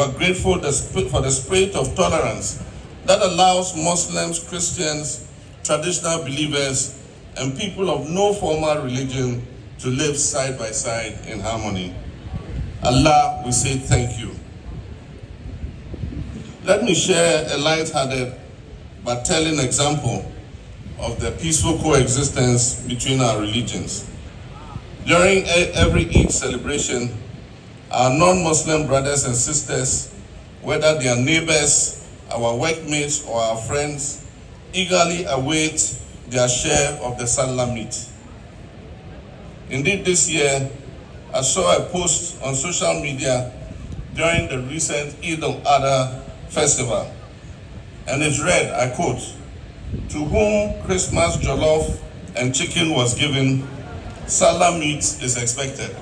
We're grateful for the spirit of tolerance that allows Muslims, Christians, traditional believers, and people of no formal religion to live side by side in harmony. Allah, we say thank you. Let me share a light-hearted but telling example of the peaceful coexistence between our religions. During every Eid celebration, our non-Muslim brothers and sisters, whether they are neighbors, our workmates, or our friends, eagerly await their share of the Salah meat. Indeed, this year, I saw a post on social media during the recent Eid al-Adha festival, and it read, I quote, "To whom Christmas jollof and chicken was given, Salah meat is expected."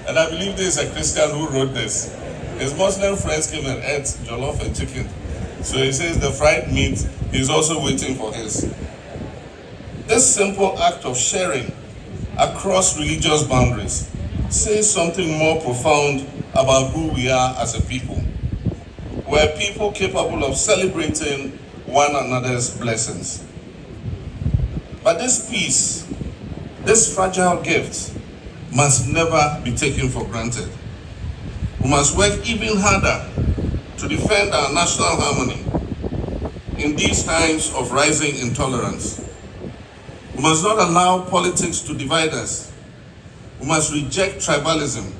And I believe this is a Christian who wrote this. His Muslim friends came and ate jollof and chicken. So he says the fried meat, he's also waiting for his. This simple act of sharing across religious boundaries says something more profound about who we are as a people. We're people capable of celebrating one another's blessings. But this peace, this fragile gift, must never be taken for granted. We must work even harder to defend our national harmony in these times of rising intolerance. We must not allow politics to divide us. We must reject tribalism.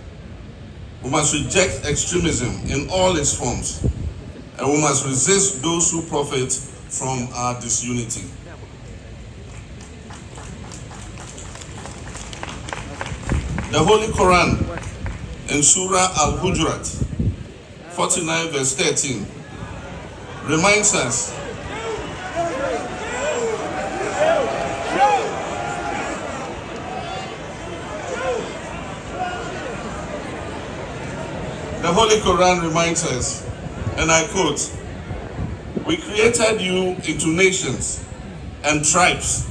We must reject extremism in all its forms. And we must resist those who profit from our disunity. The Holy Quran in Surah Al-Hujurat 49 verse 13 reminds us and I quote, "We created you into nations and tribes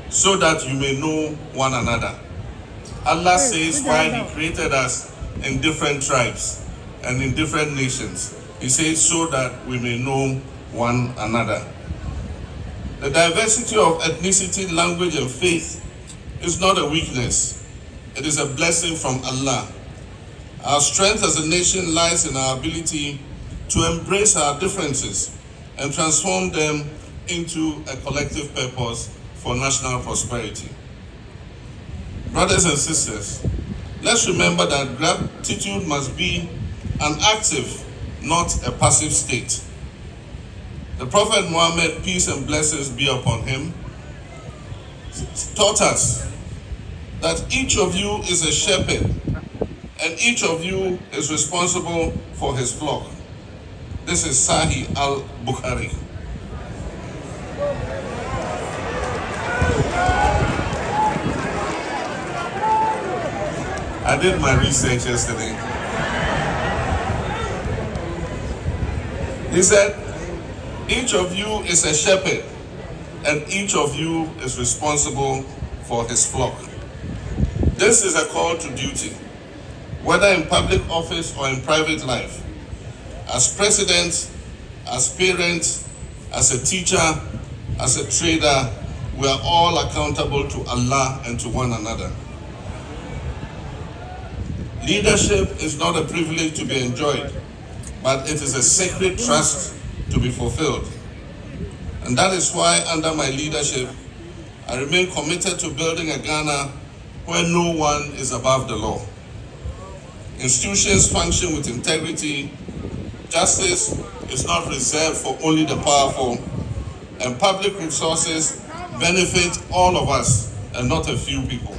so that you may know one another." Allah says why He created us in different tribes and in different nations. He says so that we may know one another. The diversity of ethnicity, language, and faith is not a weakness. It is a blessing from Allah. Our strength as a nation lies in our ability to embrace our differences and transform them into a collective purpose for national prosperity. Brothers and sisters, let's remember that gratitude must be an active, not a passive state. The Prophet Muhammad, peace and blessings be upon him, taught us that each of you is a shepherd and each of you is responsible for his flock. This is Sahih al-Bukhari. I did my research yesterday. He said, each of you is a shepherd and each of you is responsible for his flock. This is a call to duty, whether in public office or in private life. As president, as parent, as a teacher, as a trader, we are all accountable to Allah and to one another. Leadership is not a privilege to be enjoyed, but it is a sacred trust to be fulfilled. And that is why, under my leadership, I remain committed to building a Ghana where no one is above the law. Institutions function with integrity, justice is not reserved for only the powerful, and public resources benefit all of us and not a few people.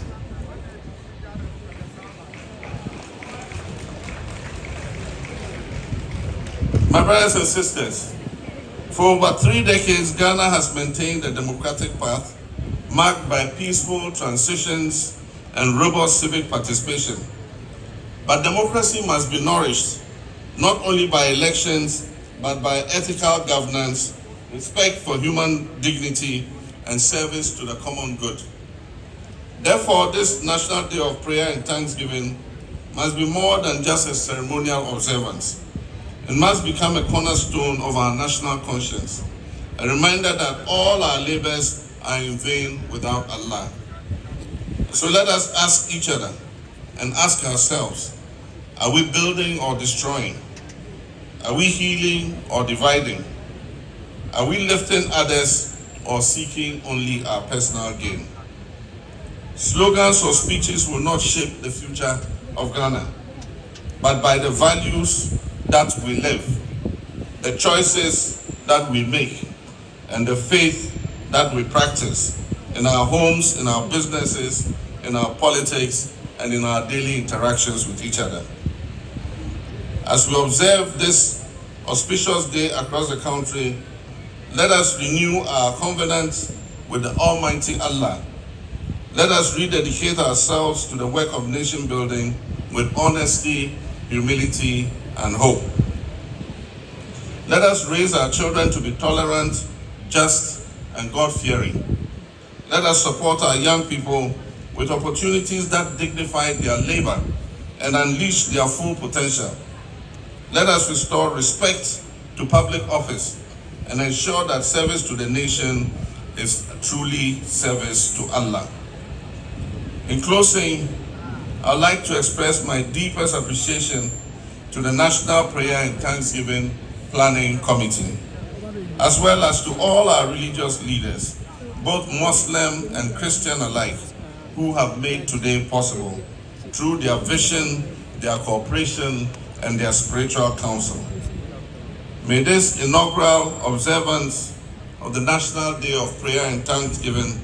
My brothers and sisters, for over 3 decades, Ghana has maintained a democratic path marked by peaceful transitions and robust civic participation. But democracy must be nourished not only by elections, but by ethical governance, respect for human dignity, and service to the common good. Therefore, this National Day of Prayer and Thanksgiving must be more than just a ceremonial observance. It must become a cornerstone of our national conscience, a reminder that all our labors are in vain without Allah. So let us ask each other and ask ourselves, are we building or destroying? Are we healing or dividing? Are we lifting others or seeking only our personal gain? Slogans or speeches will not shape the future of Ghana, but by the values that we live, the choices that we make, and the faith that we practice in our homes, in our businesses, in our politics, and in our daily interactions with each other. As we observe this auspicious day across the country, let us renew our covenant with the Almighty Allah. Let us rededicate ourselves to the work of nation building with honesty, humility, and hope. Let us raise our children to be tolerant, just, and God-fearing. Let us support our young people with opportunities that dignify their labor and unleash their full potential. Let us restore respect to public office and ensure that service to the nation is truly service to Allah. In closing, I'd like to express my deepest appreciation to the National Prayer and Thanksgiving Planning Committee, as well as to all our religious leaders, both Muslim and Christian alike, who have made today possible through their vision, their cooperation, and their spiritual counsel. May this inaugural observance of the National Day of Prayer and Thanksgiving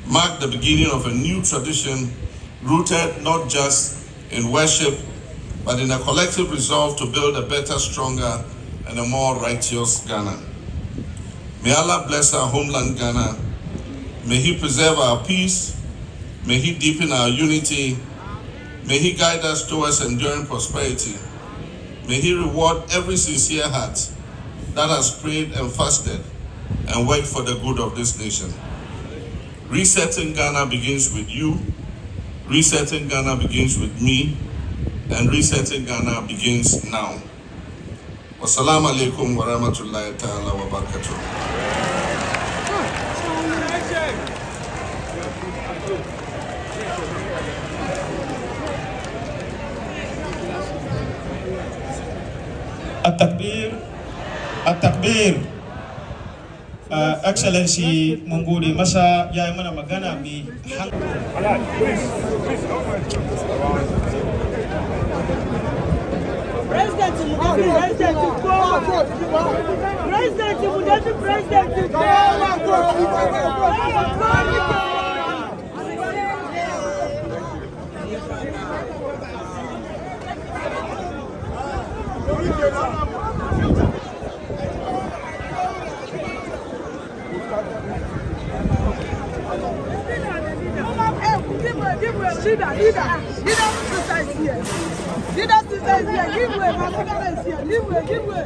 mark the beginning of a new tradition rooted not just in worship, but in a collective resolve to build a better, stronger, and a more righteous Ghana. May Allah bless our homeland Ghana. May He preserve our peace. May He deepen our unity. May He guide us towards enduring prosperity. May He reward every sincere heart that has prayed and fasted and worked for the good of this nation. Resetting Ghana begins with you. Resetting Ghana begins with me. And resetting Ghana begins now. Wassalamu alaikum wa rahmatullahi ta'ala wa barakatuh. At-takbir. Excellency Mungudi masa ya mana magana mi President Give way.